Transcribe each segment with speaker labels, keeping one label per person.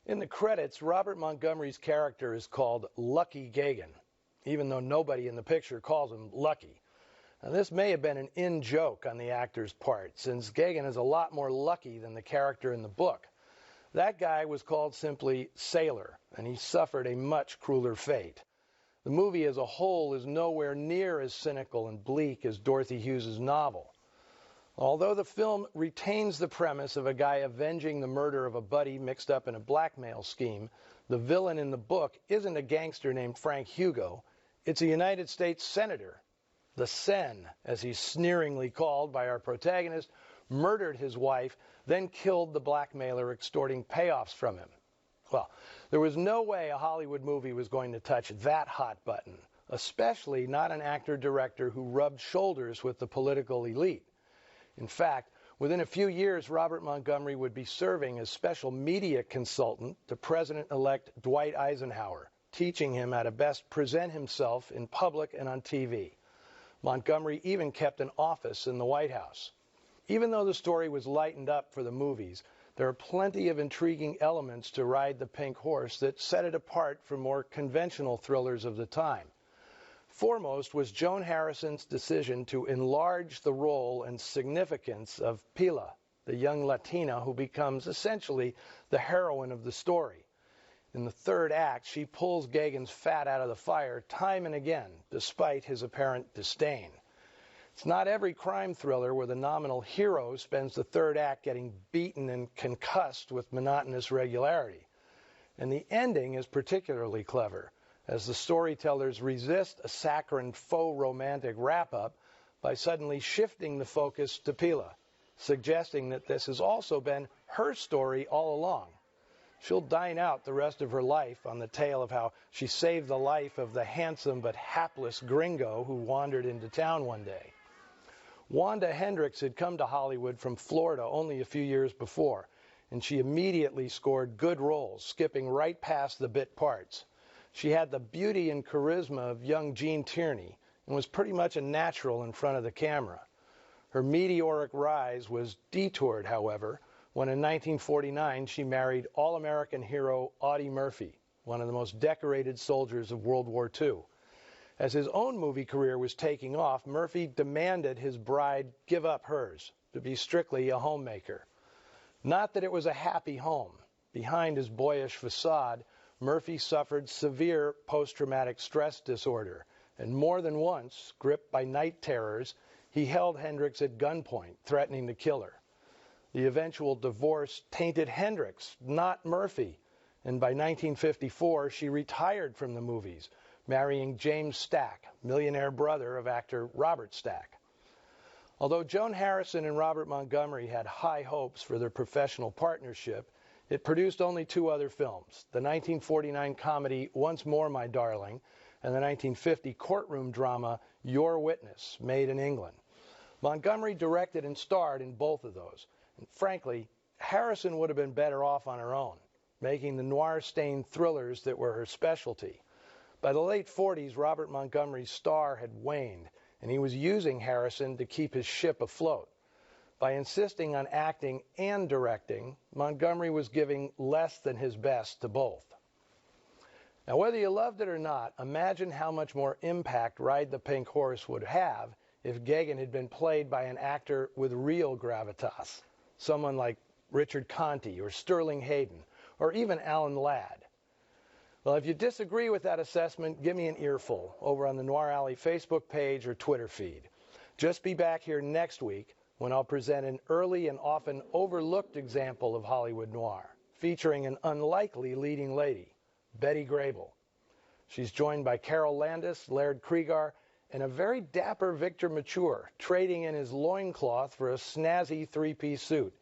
Speaker 1: In the credits, Robert Montgomery's character is called Lucky Gagan, even though nobody in the picture calls him Lucky. Now, this may have been an in-joke on the actor's part, since Gagan is a lot more lucky than the character in the book. That guy was called simply Sailor, and he suffered a much crueler fate. The movie as a whole is nowhere near as cynical and bleak as Dorothy Hughes's novel. Although the film retains the premise of a guy avenging the murder of a buddy mixed up in a blackmail scheme, the villain in the book isn't a gangster named Frank Hugo. It's a United States senator. The Sen, as he's sneeringly called by our protagonist, murdered his wife, then killed the blackmailer extorting payoffs from him. Well, there was no way a Hollywood movie was going to touch that hot button, especially not an actor-director who rubbed shoulders with the political elite. In fact, within a few years, Robert Montgomery would be serving as special media consultant to President-elect Dwight Eisenhower, teaching him how to best present himself in public and on TV. Montgomery even kept an office in the White House. Even though the story was lightened up for the movies, there are plenty of intriguing elements to Ride the Pink Horse that set it apart from more conventional thrillers of the time. Foremost was Joan Harrison's decision to enlarge the role and significance of Pilar, the young Latina who becomes essentially the heroine of the story. In the third act, she pulls Gagan's fat out of the fire time and again, despite his apparent disdain. It's not every crime thriller where the nominal hero spends the third act getting beaten and concussed with monotonous regularity. And the ending is particularly clever, as the storytellers resist a saccharine faux romantic wrap-up by suddenly shifting the focus to Pilar, suggesting that this has also been her story all along. She'll dine out the rest of her life on the tale of how she saved the life of the handsome but hapless gringo who wandered into town one day. Wanda Hendricks had come to Hollywood from Florida only a few years before, and she immediately scored good roles, skipping right past the bit parts. She had the beauty and charisma of young Gene Tierney and was pretty much a natural in front of the camera. Her meteoric rise was detoured, however, when in 1949 she married All-American hero Audie Murphy, one of the most decorated soldiers of World War II. As his own movie career was taking off, Murphy demanded his bride give up hers, to be strictly a homemaker. Not that it was a happy home. Behind his boyish facade, Murphy suffered severe post-traumatic stress disorder, and more than once, gripped by night terrors, he held Hendricks at gunpoint, threatening to kill her. The eventual divorce tainted Hendricks, not Murphy, and by 1954 she retired from the movies, marrying James Stack, millionaire brother of actor Robert Stack. Although Joan Harrison and Robert Montgomery had high hopes for their professional partnership, it produced only two other films, the 1949 comedy Once More, My Darling, and the 1950 courtroom drama Your Witness, made in England. Montgomery directed and starred in both of those. And frankly, Harrison would have been better off on her own, making the noir-stained thrillers that were her specialty. By the late 40s, Robert Montgomery's star had waned, and he was using Harrison to keep his ship afloat. By insisting on acting and directing, Montgomery was giving less than his best to both. Now, whether you loved it or not, imagine how much more impact Ride the Pink Horse would have if Gagan had been played by an actor with real gravitas, someone like Richard Conte or Sterling Hayden, or even Alan Ladd. Well, if you disagree with that assessment, give me an earful over on the Noir Alley Facebook page or Twitter feed. Just be back here next week when I'll present an early and often overlooked example of Hollywood noir, featuring an unlikely leading lady, Betty Grable. She's joined by Carol Landis, Laird Cregar, and a very dapper Victor Mature, trading in his loincloth for a snazzy three-piece suit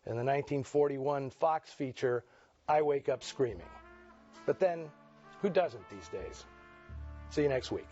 Speaker 1: in the 1941 Fox feature, I Wake Up Screaming. But then, who doesn't these days? See you next week.